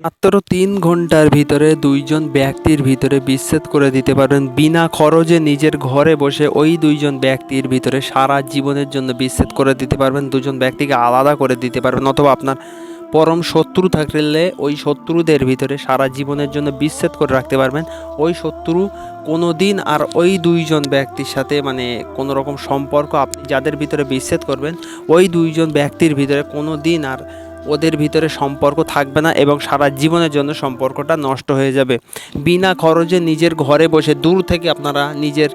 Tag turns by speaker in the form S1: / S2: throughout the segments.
S1: মাত্র ৩ ঘন্টার ভিতরে ২ জন ব্যক্তির ভিতরে বিচ্ছেদ করে দিতে পারবেন বিনা খরচে নিজের ঘরে বসে। ওই ২ জন ব্যক্তির ভিতরে সারা জীবনের জন্য বিচ্ছেদ করে দিতে পারবেন। ২ জন ব্যক্তিকে আলাদা করে দিতে পারবেন, অথবা আপনার পরম শত্রু থাকলে ওই শত্রুদের ভিতরে সারা জীবনের জন্য বিচ্ছেদ করে রাখতে পারবেন। ওই শত্রু কোনো দিন আর ওই ২ জন ব্যক্তির সাথে কোনো রকম সম্পর্ক আপনি যাদের ভিতরে বিচ্ছেদ করবেন, ওই ২ জন ব্যক্তির ভিতরে কোনো দিন আর ওদের ভিতরে সম্পর্ক থাকবে না এবং সারা জীবনের জন্য সম্পর্কটা নষ্ট হয়ে যাবে। বিনা খরচে নিজের ঘরে বসে দূর থেকে আপনারা নিজের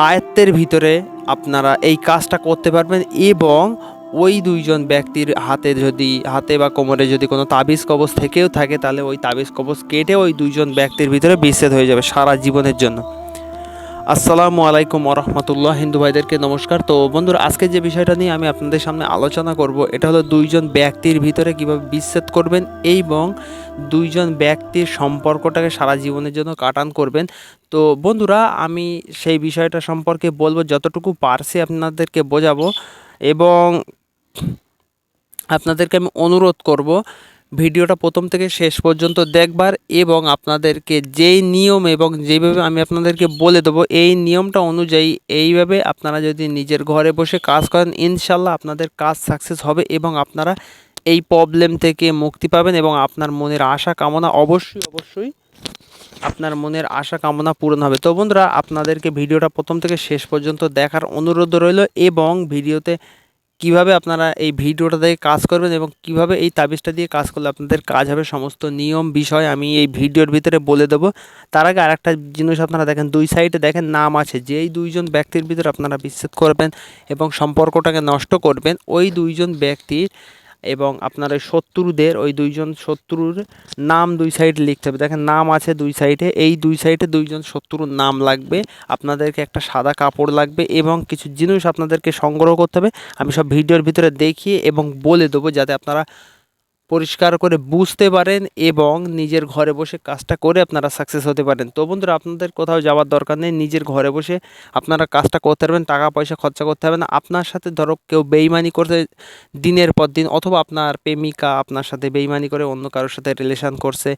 S1: আয়ত্তের ভিতরে আপনারা এই কাজটা করতে পারবেন। এবং ওই ২ জন ব্যক্তির হাতে বা কোমরে যদি কোনো তাবিজ কবজ থেকেও থাকে, তাহলে ওই তাবিজ কবজ কেটে ওই ২ জন ব্যক্তির ভিতরে বিচ্ছেদ হয়ে যাবে সারা জীবনের জন্য। আসসালামু আলাইকুম ওরহমতুল্লাহ। হিন্দু ভাইদেরকে নমস্কার। তো বন্ধুরা, আজকে যে বিষয়টা নিয়ে আমি আপনাদের সামনে আলোচনা করব, এটা হলো ২ জন ব্যক্তির ভিতরে কিভাবে বিচ্ছেদ করবেন এবং ২ জন ব্যক্তির সম্পর্কটাকে সারা জীবনের জন্য কাটান করবেন। তো বন্ধুরা, আমি সেই বিষয়টা সম্পর্কে বলবো, যতটুকু পারছি আপনাদেরকে বোঝাবো এবং আপনাদেরকে আমি অনুরোধ করব ভিডিওটা প্রথম থেকে শেষ পর্যন্ত দেখবার, এবং আপনাদেরকে যেই নিয়ম এবং যেভাবে আমি আপনাদেরকে বলে দেবো এই নিয়মটা অনুযায়ী এইভাবে আপনারা যদি নিজের ঘরে বসে কাজ করেন, ইনশাল্লাহ আপনাদের কাজ সাকসেস হবে এবং আপনারা এই প্রবলেম থেকে মুক্তি পাবেন এবং আপনার মনের আশা কামনা অবশ্যই আপনার মনের আশা কামনা পূরণ হবে। তো বন্ধুরা, আপনাদেরকে ভিডিওটা প্রথম থেকে শেষ পর্যন্ত দেখার অনুরোধ রইল এবং ভিডিওতে কিভাবে আপনারা এই ভিডিওটা দিয়ে কাজ করবেন এবং কিভাবে এই তাবিজটা দিয়ে কাজ করলে আপনাদের কাজ হবে, সমস্ত নিয়ম বিষয় আমি এই ভিডিওর ভিতরে বলে দেবো। তার আগে আরেকটা জিনিস আপনারা দেখেন, 2 সাইডে দেখেন নাম আছে। যেই 2 জন ব্যক্তির ভিতরে আপনারা বিচ্ছেদ করবেন এবং সম্পর্কটাকে নষ্ট করবেন, ওই 2 জন ব্যক্তির এবং আপনার ওই শত্রুদের, ওই 2 জন শত্রুর নাম 2 সাইডে লিখতে হবে। দেখেন নাম আছে 2 সাইডে, এই 2 সাইডে 2 জন শত্রুর নাম লাগবে। আপনাদেরকে একটা সাদা কাপড় লাগবে এবং কিছু জিনিস আপনাদেরকে সংগ্রহ করতে হবে। আমি সব ভিডিওর ভিতরে দেখিয়ে এবং বলে দেবো, যাতে আপনারা পরিষ্কার করে বুঝতে পারেন এবং নিজের ঘরে বসে কাজটা করে আপনারা সাকসেস হতে পারেন। তো বন্ধুরা, আপনাদের কোথাও যাওয়ার দরকার নেই, নিজের ঘরে বসে আপনারা কাজটা করতে পারবেন। টাকা পয়সা খরচা করতে হবে না। আপনার সাথে ধরো কেউ বেইমানি করতে দিনের পর দিন, অথবা আপনার প্রেমিকা আপনার সাথে বেইমানি করে অন্য কারোর সাথে রিলেশন করছে,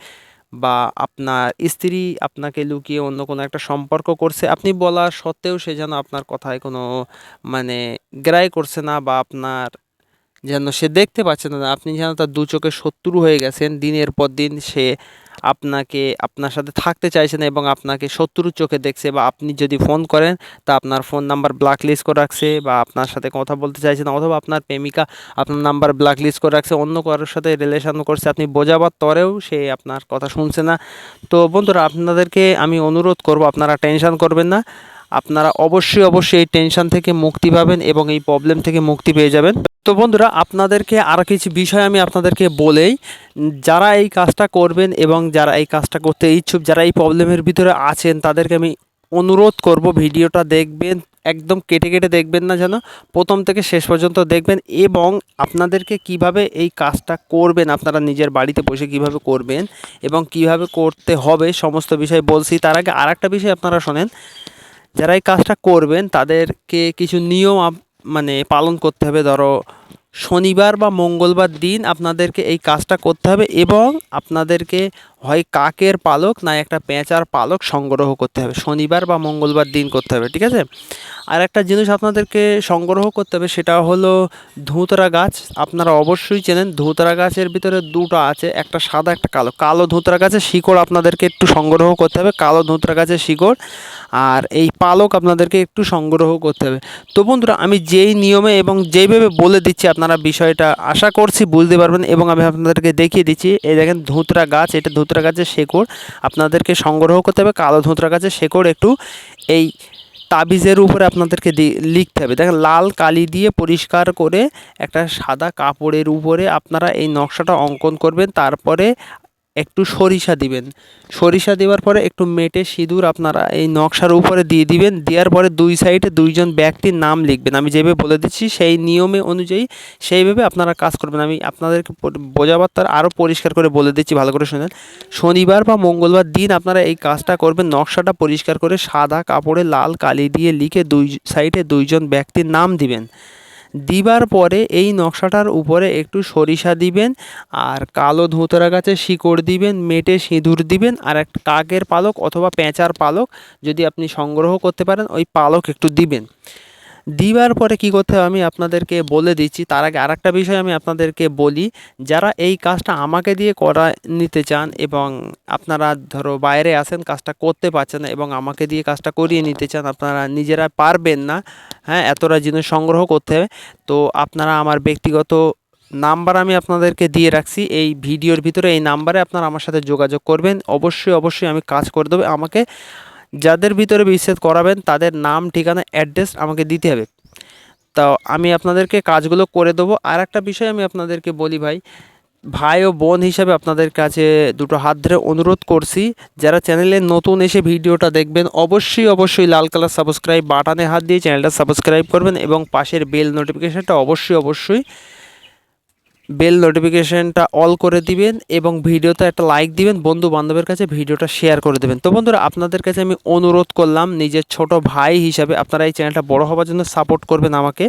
S1: বা আপনার স্ত্রী আপনাকে লুকিয়ে অন্য কোনো একটা সম্পর্ক করছে, আপনি বলা সত্ত্বেও সে যেন আপনার কথায় কোনো মানে গ্রাহ্য করছে না, বা আপনার যেন সে দেখতে পাচ্ছে না, আপনি যেন তার দু চোখে শত্রু হয়ে গেছেন। দিনের পর দিন সে আপনার সাথে থাকতে চাইছে না এবং আপনাকে শত্রুর চোখে দেখছে, বা আপনি যদি ফোন করেন তা আপনার ফোন নাম্বার ব্ল্যাক লিস্ট করে রাখছে, বা আপনার সাথে কথা বলতে চাইছে না, অথবা আপনার প্রেমিকা আপনার নাম্বার ব্ল্যাক লিস্ট করে রাখছে, অন্য কারোর সাথে রিলেশন করছে, আপনি বোঝাবার তরেও সে আপনার কথা শুনছে না। তো বন্ধুরা, আপনাদেরকে আমি অনুরোধ করব, আপনারা টেনশন করবেন না। আপনারা অবশ্যই এই টেনশন থেকে মুক্তি পাবেন এবং এই প্রবলেম থেকে মুক্তি পেয়ে যাবেন। তো বন্ধুরা, আপনাদেরকে আরও কিছু বিষয় আমি আপনাদেরকে বলেই, যারা এই কাজটা করবেন এবং যারা এই কাজটা করতে ইচ্ছুক, যারা এই প্রবলেমের ভিতরে আছেন, তাদেরকে আমি অনুরোধ করব ভিডিওটা দেখবেন, একদম কেটে কেটে দেখবেন না, যেন প্রথম থেকে শেষ পর্যন্ত দেখবেন। এবং আপনাদেরকে কিভাবে এই কাজটা করবেন, আপনারা নিজের বাড়িতে বসে কিভাবে করবেন এবং কিভাবে করতে হবে সমস্ত বিষয় বলছি। তার আগে আরেকটা বিষয় আপনারা শোনেন, যারা এই কাজটা করবেন তাদেরকে কিছু নিয়ম পালন করতে হবে। ধরো শনিবার বা মঙ্গলবার দিন আপনাদেরকে এই কাজটা করতে হবে এবং আপনাদেরকে হয় কাকের পালক না একটা পেঁচার পালক সংগ্রহ করতে হবে। শনিবার বা মঙ্গলবার দিন করতে হবে, ঠিক আছে? আর একটা জিনিস আপনাদেরকে সংগ্রহ করতে হবে, সেটা হলো ধুতরা গাছ। আপনারা অবশ্যই চেনেন, ধুতরা গাছের ভিতরে দুটো আছে, একটা সাদা একটা কালো। কালো ধুতরা গাছের শিকড় আপনাদেরকে একটু সংগ্রহ করতে হবে, কালো ধুতরা গাছের শিকড়। আর এই পালক আপনাদেরকে একটু সংগ্রহ করতে হবে। তো বন্ধুরা, আমি যেই নিয়মে এবং যেইভাবে বলে দিচ্ছি, আপনারা বিষয়টা আশা করছি বুঝতে পারবেন এবং আমি আপনাদেরকে দেখিয়ে দিচ্ছি। এই দেখেন ধুতরা গাছ, এটা ধুতরা গাছের শেকড় আপনাদেরকে সংগ্রহ করতে হবে। কালো ধুতরা গাছের শেকড় একটু এই তাবিজের উপরে আপনাদেরকে লিখতে হবে। দেখেন লাল কালি দিয়ে পরিষ্কার করে একটা সাদা কাপড়ের উপরে আপনারা এই নকশাটা অঙ্কন করবেন। তারপরে একটু সরিষা দিবেন। সরিষা দেওয়ার পরে একটু মেটে সিঁদুর আপনারা এই নকশার উপরে দিয়ে দিবেন। দেওয়ার পরে 2 সাইডে 2 জন ব্যক্তির নাম লিখবেন। আমি যেভাবে বলে দিচ্ছি সেই নিয়মে অনুযায়ী সেইভাবে আপনারা কাজ করবেন। আমি আপনাদেরকে বোঝাবার তার আরও পরিষ্কার করে বলে দিচ্ছি, ভালো করে শুনেন। শনিবার বা মঙ্গলবার দিন আপনারা এই কাজটা করবেন। নকশাটা পরিষ্কার করে সাদা কাপড়ে লাল কালি দিয়ে লিখে 2 সাইডে 2 জন ব্যক্তির নাম দিবেন। দিবার পরে এই নকশাটার উপরে একটু সরিষা দিবেন, আর কালো ধুতরা গাছের শিকড় দিবেন, মেটে সিঁদুর দিবেন, আর একটা কাকের পালক অথবা পেঁচার পালক যদি আপনি সংগ্রহ করতে পারেন ওই পালক একটু দিবেন। দিবার পরে কি করতে হবে আমি আপনাদেরকে বলে দিচ্ছি। তার আগে আরেকটা বিষয় আমি আপনাদেরকে বলি, যারা এই কাজটা আমাকে দিয়ে করা নিতে চান এবং আপনারা ধরো বাইরে আছেন, কাজটা করতে পারছেন না এবং আমাকে দিয়ে কাজটা করিয়ে নিতে চান, আপনারা নিজেরা পারবেন না, হ্যাঁ, এতটা জিনিস সংগ্রহ করতে হবে, তো আপনারা আমার ব্যক্তিগত নাম্বার আমি আপনাদেরকে দিয়ে রাখছি এই ভিডিওর ভিতরে। এই নাম্বারে আপনারা আমার সাথে যোগাযোগ করবেন, অবশ্যই অবশ্যই আমি কাজ করে দেবো। আমাকে যাদের ভিতরে বিচ্ছেদ করাবেন তাদের নাম, ঠিকানা, অ্যাড্রেস আমাকে দিতে হবে, তো আমি আপনাদেরকে কাজগুলো করে দেবো। আর একটা বিষয় আমি আপনাদেরকে বলি ভাই, ভাই ও বোন হিসাবে আপনাদের কাছে দুটো হাত ধরে অনুরোধ করছি, যারা চ্যানেলে নতুন এসে ভিডিওটা দেখবেন অবশ্যই অবশ্যই লাল কালার সাবস্ক্রাইব বাটনে হাত দিয়ে চ্যানেলটা সাবস্ক্রাইব করবেন এবং পাশের বেল নোটিফিকেশানটা অবশ্যই অবশ্যই বেল নোটিফিকেশানটা অল করে দিবেন এবং ভিডিওতে একটা লাইক দিবেন, বন্ধু বান্ধবের কাছে ভিডিওটা শেয়ার করে দেবেন। তো বন্ধুরা, আপনাদের কাছে আমি অনুরোধ করলাম নিজের ছোট ভাই হিসাবে আপনারা এই চ্যানেলটা বড় হওয়ার জন্য সাপোর্ট করবেন আমাকে।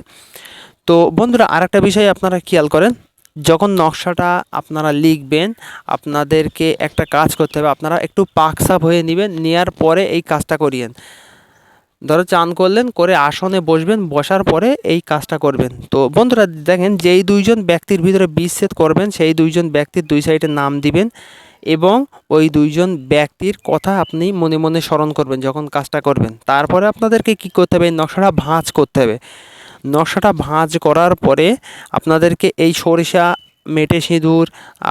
S1: তো বন্ধুরা, আরেকটা বিষয় আপনারা খেয়াল করেন, যখন নকশাটা আপনারা লিখবেন আপনাদেরকে একটা কাজ করতে হবে, আপনারা একটু পাক সাফ হয়ে নেবেন, নেওয়ার পরে এই কাজটা করিয়েন। ধরো চান করলেন, করে আসনে বসবেন, বসার পরে এই কাজটা করবেন। তো বন্ধুরা দেখেন, যেই দুইজন ব্যক্তির ভিতরে বিচ্ছেদ করবেন সেই দুইজন ব্যক্তির দুই সাইডে নাম দিবেন এবং ওই দুইজন ব্যক্তির কথা আপনি মনে মনে স্মরণ করবেন যখন কাজটা করবেন। তারপরে আপনাদেরকে কি করতে হবে, এই নকশাটা ভাঁজ করতে হবে। নকশাটা ভাঁজ করার পরে আপনাদেরকে এই সরিষা, মেটে সিঁদুর,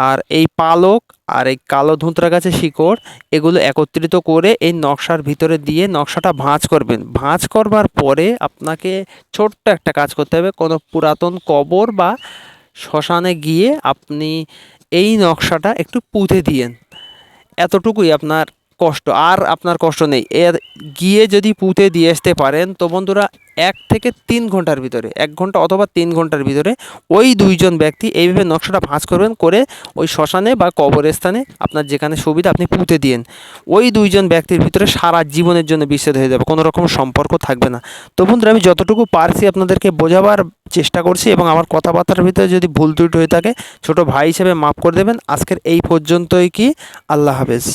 S1: আর এই পালক, আর এই কালো ধুতরা গাছের শিকড়, এগুলো একত্রিত করে এই নকশার ভিতরে দিয়ে নকশাটা ভাঁজ করবেন। ভাঁজ করবার পরে আপনাকে ছোট্ট একটা কাজ করতে হবে, কোনো পুরাতন কবর বা শ্মশানে গিয়ে আপনি এই নকশাটা একটু পুঁতে দিয়েন। এতটুকুই আপনার কষ্ট, আর আপনার কষ্ট নেই। এর গিয়ে যদি পুঁতে দিয়ে আসতে পারেন তো বন্ধুরা 1 থেকে 3 ঘন্টার ভিতরে, 1 ঘন্টা অথবা 3 ঘন্টার ভিতরে ওই দুইজন ব্যক্তি এইভাবে নকশাটা ভাঁজ করবেন, করে ওই শ্মশানে বা কবরস্থানে আপনার যেখানে সুবিধা আপনি পুঁতে দিন। ওই দুইজন ব্যক্তির ভিতরে সারা জীবনের জন্য বিচ্ছেদ হয়ে যাবে, কোনো রকম সম্পর্ক থাকবে না। তো বন্ধুরা, আমি যতটুকু পারছি আপনাদেরকে বোঝাবার চেষ্টা করছি এবং আমার কথাবার্তার ভিতরে যদি ভুল ত্রুটি হয়ে থাকে ছোট ভাই হিসেবে মাফ করে দেবেন। আজকের এই পর্যন্তই কি, আল্লাহ হাফেজ।